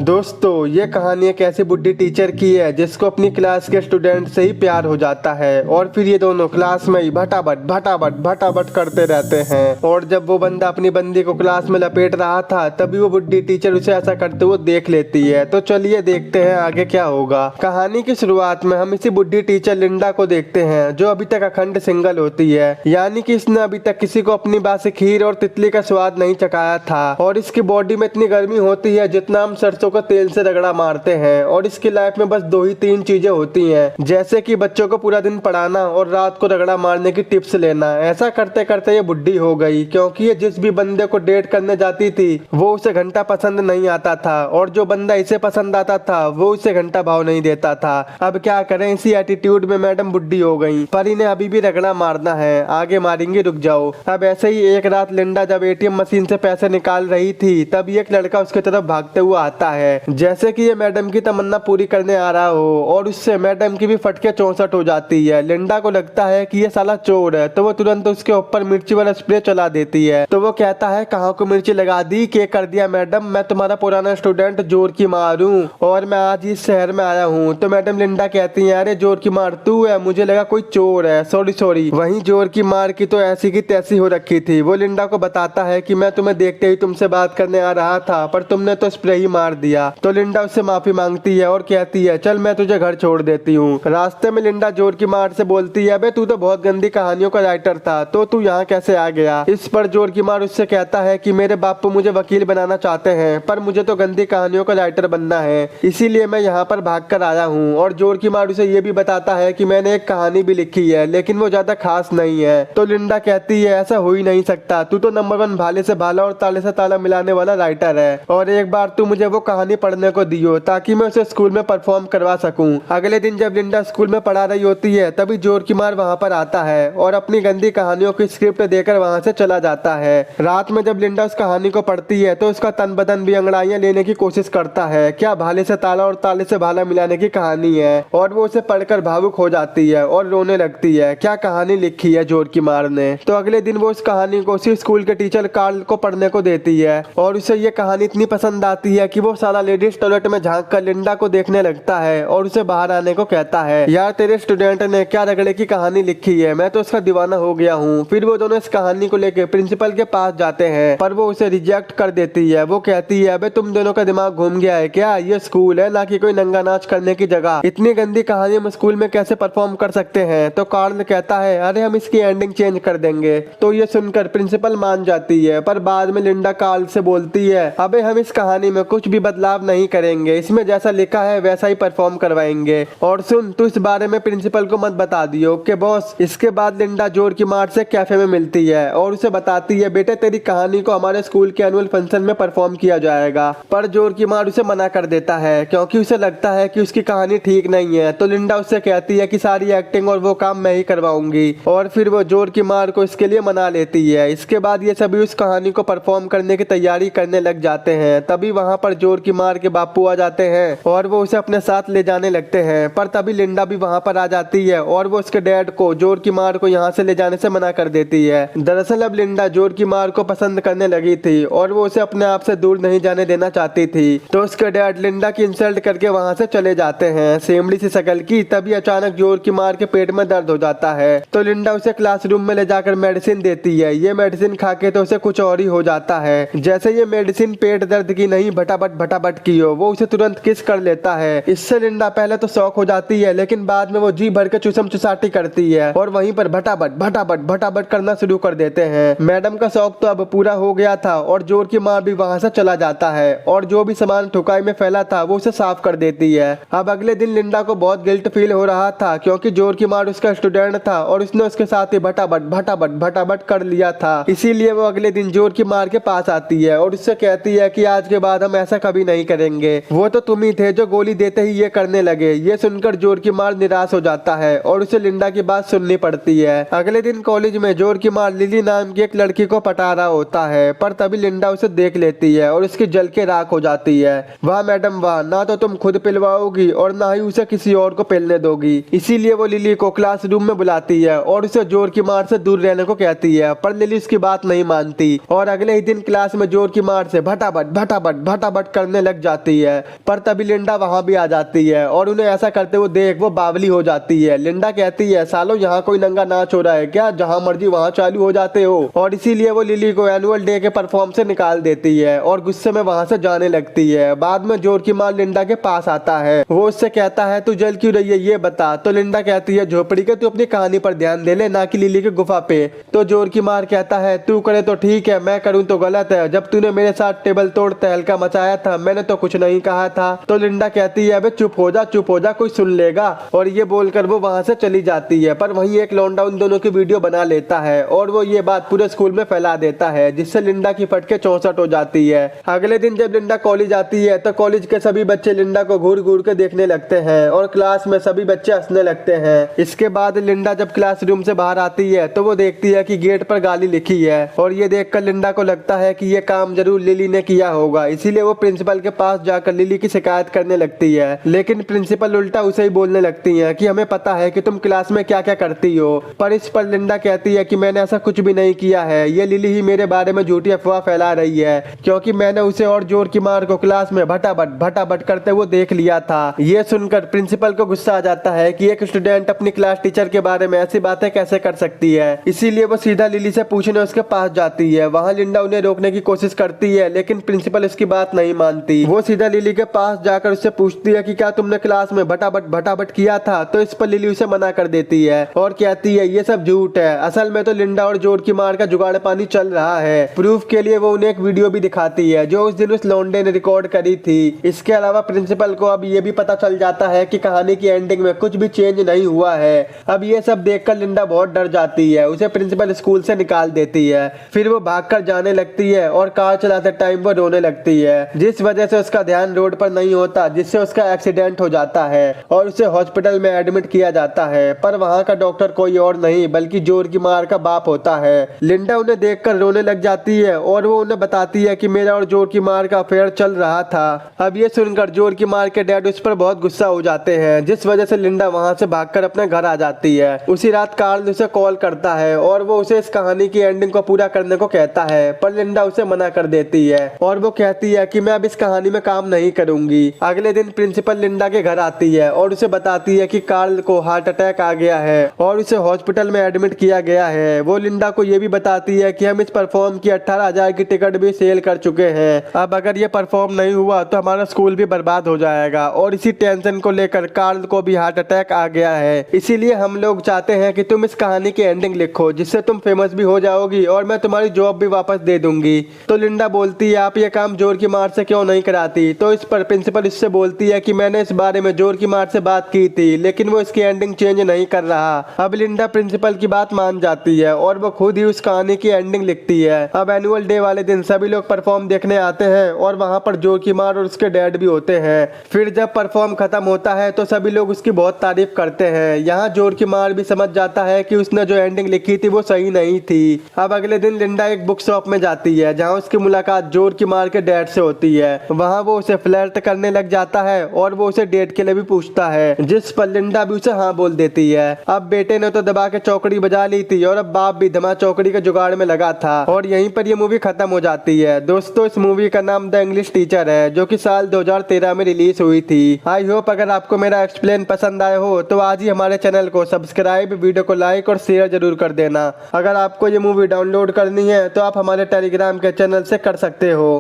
दोस्तों ये कहानी एक ऐसी बुड्ढी टीचर की है जिसको अपनी क्लास के स्टूडेंट से ही प्यार हो जाता है और फिर ये दोनों क्लास में ही भटाभट करते रहते हैं। और जब वो बंदा अपनी बंदी को क्लास में लपेट रहा था तभी वो बुड्ढी टीचर उसे ऐसा करते हुए देख लेती है। तो चलिए देखते हैं आगे क्या होगा। कहानी की शुरुआत में हम इसी बुड्ढी टीचर लिंडा को देखते हैं जो अभी तक अखंड सिंगल होती है, यानी कि इसने अभी तक किसी को अपनी बात से खीर और तितली का स्वाद नहीं चखाया था। और इसकी बॉडी में इतनी गर्मी होती है जितना हम सरसों को तेल से रगड़ा मारते हैं। और इसकी लाइफ में बस 2 ही 3 चीजें होती हैं, जैसे कि बच्चों को पूरा दिन पढ़ाना और रात को रगड़ा मारने की टिप्स लेना। ऐसा करते करते ये बुढ़ी हो गई क्योंकि ये जिस भी बंदे को डेट करने जाती थी वो उसे घंटा पसंद नहीं आता था और जो बंदा इसे पसंद आता था वो उसे घंटा भाव नहीं देता था। अब क्या करें, इसी एटीट्यूड में मैडम बुढ़ी हो गई, पर इन्हें अभी भी रगड़ा मारना है, आगे मारेंगे रुक जाओ। अब ऐसे ही एक रात लिंडा जब एटीएम मशीन से पैसे निकाल रही थी तभी एक लड़का उसकी तरफ भागते हुए आता है, जैसे कि ये मैडम की तमन्ना पूरी करने आ रहा हो। और उससे मैडम की भी फटके 64 हो जाती है। लिंडा को लगता है कि ये साला चोर है तो वो तुरंत उसके ऊपर मिर्ची वाला स्प्रे चला देती है। तो वो कहता है कहाँ को मिर्ची लगा दी, क्या कर दिया मैडम, मैं तुम्हारा पुराना स्टूडेंट जोर की मार हूँ और मैं आज इस शहर में आया हूँ। तो मैडम लिंडा कहती है अरे जोर की मार तू है, मुझे लगा कोई चोर है, सॉरी। वहीं जोर की मार की तो ऐसी की तैसी हो रखी थी। वो लिंडा को बताता है कि मैं तुम्हें देखते ही तुमसे बात करने आ रहा था पर तुमने तो स्प्रे ही मार दिया। तो लिंडा उससे माफी मांगती है और कहती है चल मैं तुझे घर छोड़ देती हूँ। रास्ते में लिंडा जोर की मार से बोलती है अबे तू तो बहुत गंदी कहानियों का राइटर था तो तू यहाँ कैसे आ गया। इस पर जोर की मार उससे कहता है कि मेरे बापू मुझे वकील बनाना चाहते हैं पर मुझे तो गंदी कहानियों का राइटर बनना है, इसीलिए मैं यहाँ पर भाग कर आया हूँ। और जोर की मार उसे ये भी बताता है कि मैंने एक कहानी भी लिखी है लेकिन वो ज्यादा खास नहीं है। तो लिंडा कहती है ऐसा हो ही नहीं सकता, तू तो नंबर 1 भाले से भाला और ताले से ताला मिलाने वाला राइटर है और एक बार तू मुझे वो कहानी पढ़ने को दियो ताकि मैं उसे स्कूल में परफॉर्म करवा सकूं। अगले दिन जब लिंडा स्कूल में पढ़ा रही होती है तभी जोर की मार वहां पर आता है और अपनी गंदी कहानियों की स्क्रिप्ट देकर वहां से चला जाता है। रात में जब लिंडा उस कहानी को पढ़ती है तो उसका तन बदन भी अंगड़ाइयां लेने की कोशिश करता है, क्या भाले से ताला और ताले से भाला मिलाने की कहानी है। और वो उसे पढ़कर भावुक हो जाती है और रोने लगती है, क्या कहानी लिखी है जोर की मार ने। तो अगले दिन वो उस कहानी को उसी स्कूल के टीचर कार्ल को पढ़ने को देती है और उसे ये कहानी इतनी पसंद आती है कि वो साला लेडीज टॉयलेट में झांक कर लिंडा को देखने लगता है और उसे बाहर आने को कहता है, यार तेरे स्टूडेंट ने क्या रगड़े की कहानी लिखी है, मैं तो उसका दीवाना हो गया हूँ। फिर वो दोनों इस कहानी को लेकर प्रिंसिपल के पास जाते हैं पर वो उसे रिजेक्ट कर देती है। वो कहती है अबे तुम दोनों का दिमाग घूम गया है क्या, ये स्कूल है ना कि कोई नंगा नाच करने की जगह, इतनी गंदी कहानी हम स्कूल में कैसे परफॉर्म कर सकते हैं। तो कार्ल कहता है अरे हम इसकी एंडिंग चेंज कर देंगे। तो ये सुनकर प्रिंसिपल मान जाती है पर बाद में लिंडा कार्ल से बोलती है अबे हम इस कहानी में कुछ भी बदलाव नहीं करेंगे, इसमें जैसा लिखा है वैसा ही परफॉर्म करवाएंगे। और सुन तू इस बारे में प्रिंसिपल को मत बता दियो ओके बॉस। इसके बाद लिंडा जोर की मार से कैफे में मिलती है और उसे बताती है बेटे तेरी कहानी को हमारे स्कूल के एनुअल फंक्शन में परफॉर्म किया जाएगा। पर जोर की मार उसे मना कर देता है क्योंकि उसे लगता है कि उसकी कहानी ठीक नहीं है। तो लिंडा उससे कहती है कि सारी एक्टिंग और वो काम मैं ही करवाऊंगी और फिर वो जोर की मार को इसके लिए मना लेती है। इसके बाद ये सभी उस कहानी को परफॉर्म करने की तैयारी करने लग जाते हैं। तभी वहां पर जोर की मार के बापू आ जाते हैं और वो उसे अपने साथ ले जाने लगते हैं। पर तभी लिंडा भी वहां पर आ जाती है और वो उसके डैड को जोर की मार को यहाँ से ले जाने से मना कर देती है। दरअसल अब लिंडा जोर की मार को पसंद करने लगी थी और वो उसे अपने आप से दूर नहीं जाने देना चाहती थी। तो उसके डैड लिंडा की इंसल्ट करके वहां से चले जाते हैं सेमली सी शकल की। तभी अचानक जोर की मार के पेट में दर्द हो जाता है तो लिंडा उसे क्लासरूम में ले जाकर मेडिसिन देती है। ये मेडिसिन खा के तो उसे कुछ और ही हो जाता है। जैसे ये मेडिसिन पेट दर्द की नहीं भटाभट की हो, वो उसे तुरंत किस कर लेता है। इससे लिंडा पहले तो शौक हो जाती है लेकिन बाद में वो जी भर के चुसम चुसाटी करती है और वहीं पर भटाभट करना शुरू कर देते हैं। मैडम का शौक तो अब पूरा हो गया था और जोर की मार भी वहां से चला जाता है और जो भी सामान ठुकाई में फैला था वो उसे साफ कर देती है। अब अगले दिन लिंडा को बहुत गिल्ट फील हो रहा था क्योंकि जोर की मार उसका स्टूडेंट था और उसने उसके साथ ही भटाभट कर लिया था। इसीलिए वो अगले दिन जोर की मार के पास आती है और उससे कहती है कि आज के बाद हम ऐसा कभी नहीं करेंगे, वो तो तुम ही थे जो गोली देते ही ये करने लगे। ये सुनकर जोर की मार निराश हो जाता है और उसे लिंडा की बात सुननी पड़ती है। अगले दिन कॉलेज में जोर की मार लिली नाम की एक लड़की को पटा रहा होता है पर तभी लिंडा उसे देख लेती है और उसकी जल के राख हो जाती है। वाह मैडम वाह, ना तो तुम खुद पिलवाओगी और ना ही उसे किसी और को पिलने दोगी। इसीलिए वो लिली को क्लासरूम में बुलाती है और उसे जोर की मार से दूर रहने को कहती है पर लिली उसकी बात नहीं मानती और अगले ही दिन क्लास में जोर की मार से भटाभट करने लग जाती है, पर तभी लिंडा वहां भी आ जाती है और उन्हें ऐसा करते हुए देख वो बावली हो जाती है। लिंडा कहती है, सालो यहाँ कोई नंगा नाच हो रहा है क्या, जहाँ मर्जी वहाँ चालू हो जाते हो। और इसीलिए वो लिली को एनुअल डे के परफॉर्म से निकाल देती है और गुस्से में वहां से जाने लगती है। बाद में जोर की मार लिंडा के पास आता है, वो उससे कहता है तू जल क्यों रही है ये बता। तो लिंडा कहती है, झोपड़ी के तू अपनी कहानी पर ध्यान दे ले, ना कि लिली की गुफा पे। तो जोर की मार कहता है, तू करे तो ठीक है, मैं करूँ तो गलत है। जब तूने मेरे साथ टेबल तोड़ तहलका मचाया था मैंने तो कुछ नहीं कहा था। तो लिंडा कहती है, अबे चुप हो जा, कोई सुन लेगा। और ये बोलकर वो वहां से चली जाती है, पर वहीं एक लौंडा उन दोनों की वीडियो बना लेता है और वो ये बात पूरे स्कूल में फैला देता है, जिससे लिंडा की फटके 64 हो जाती है। अगले दिन जब लिंडा कॉलेज आती है तो कॉलेज के सभी बच्चे लिंडा को घूर घूर के देखने लगते हैं और क्लास में सभी बच्चे हंसने लगते हैं। इसके बाद लिंडा जब क्लासरूम से बाहर आती है तो वो देखती है कि गेट पर गाली लिखी है और ये देखकर लिंडा को लगता है कि ये काम जरूर लिली ने किया होगा। इसीलिए वो प्रिंसिपल के पास जाकर लिली की शिकायत करने लगती है, लेकिन प्रिंसिपल उल्टा उसे ही बोलने लगती है कि हमें पता है कि तुम क्लास में क्या क्या करती हो। पर इस पर लिंडा कहती है कि मैंने ऐसा कुछ भी नहीं किया है, ये लिली ही मेरे बारे में झूठी अफवाह फैला रही है, क्योंकि मैंने उसे और जोर की मार को क्लास में भटाभट करते हुए देख लिया था। ये सुनकर प्रिंसिपल को गुस्सा आ जाता है कि एक स्टूडेंट अपनी क्लास टीचर के बारे में ऐसी बातें कैसे कर सकती है। इसीलिए वो सीधा लिली से पूछने उसके पास जाती है। वहाँ लिंडा उन्हें रोकने की कोशिश करती है, लेकिन प्रिंसिपल उसकी बात नहीं मानती। वो सीधा लिली के पास जाकर उससे पूछती है कि क्या तुमने क्लास में भटाभट किया था। तो इस पर लिली उसे मना कर देती है और कहती है ये सब झूठ है, असल में तो लिंडा और जोर की मार का जुगाड़ पानी चल रहा है। प्रूफ के लिए वो उन्हें एक वीडियो भी दिखाती है जो उस दिन उस लौंडे ने रिकॉर्ड करी थी। इसके अलावा प्रिंसिपल को अब ये भी पता चल जाता है कि कहानी की एंडिंग में कुछ भी चेंज नहीं हुआ है। अब ये सब देखकर लिंडा बहुत डर जाती है, उसे प्रिंसिपल स्कूल से निकाल देती है। फिर वो भागकर जाने लगती है और कार चलाते टाइम वो रोने लगती है, जिस वजह से उसका ध्यान रोड पर नहीं होता, जिससे उसका एक्सीडेंट हो जाता है और उसे हॉस्पिटल में एडमिट किया जाता है। पर वहाँ का डॉक्टर कोई और नहीं बल्कि जोर की मार का बाप होता है। लिंडा उन्हें देखकर रोने लग जाती है और वो उन्हें बताती है कि मेरा और जोर की मार का अफेयर चल रहा था। अब ये सुनकर जोर की मार के डैड उस पर बहुत गुस्सा हो जाते हैं, जिस वजह से लिंडा वहाँ से भागकर अपने घर आ जाती है। उसी रात कार्ल उसे कॉल करता है और वो उसे इस कहानी की एंडिंग को पूरा करने को कहता है, पर लिंडा उसे मना कर देती है और वो कहती है कि मैं अब इस कहानी में काम नहीं करूंगी। अगले दिन प्रिंसिपल लिंडा के घर आती है और उसे बताती है कि कार्ल को हार्ट अटैक आ गया है और उसे हॉस्पिटल में एडमिट किया गया है। वो लिंडा को ये भी बताती है कि हम इस परफॉर्म की 18,000 की टिकट भी सेल कर चुके हैं। अब अगर ये परफॉर्म नहीं हुआ तो हमारा स्कूल भी बर्बाद हो जाएगा और इसी टेंशन को लेकर कार्ल को भी हार्ट अटैक आ गया है। इसीलिए हम लोग चाहते हैं कि तुम इस कहानी की एंडिंग लिखो, जिससे तुम फेमस भी हो जाओगी और मैं तुम्हारी जॉब भी वापस दे दूंगी। तो लिंडा बोलती है, आप ये काम जोर की मार से क्यों नहीं कराती। तो इस पर प्रिंसिपल इससे बोलती है कि मैंने इस बारे में जोर की मार से बात की थी, लेकिन वो इसकी एंडिंग चेंज नहीं कर रहा। अब लिंडा प्रिंसिपल की बात मान जाती है और वो खुद ही उस कहानी की एंडिंग लिखती है। अब एनुअल डे वाले दिन सभी लोग परफॉर्म देखने आते हैं और वहाँ पर जोर की मार और उसके डैड भी होते हैं। फिर जब परफॉर्म खत्म होता है तो सभी लोग उसकी बहुत तारीफ करते हैं। यहाँ जोर की मार भी समझ जाता है कि उसने जो एंडिंग लिखी थी वो सही नहीं थी। अब अगले दिन लिंडा एक बुक शॉप में जाती है जहाँ उसकी मुलाकात जोर की मार के डैड से होती है। वहाँ वो उसे फ्लर्ट करने लग जाता है और वो उसे डेट के लिए भी पूछता है, जिस पर लिंडा भी उसे हाँ बोल देती है। अब बेटे ने तो दबा के चौकड़ी बजा ली थी और अब बाप भी धमा चौकड़ी के जुगाड़ में लगा था और यहीं पर ये मूवी खत्म हो जाती है। दोस्तों, इस मूवी का नाम द इंग्लिश टीचर है, जो कि साल 2013 में रिलीज हुई थी। आई होप अगर आपको मेरा एक्सप्लेन पसंद आया हो तो आज ही हमारे चैनल को सब्सक्राइब, वीडियो को लाइक और शेयर जरूर कर देना। अगर आपको ये मूवी डाउनलोड करनी है तो आप हमारे टेलीग्राम के चैनल से कर सकते हो।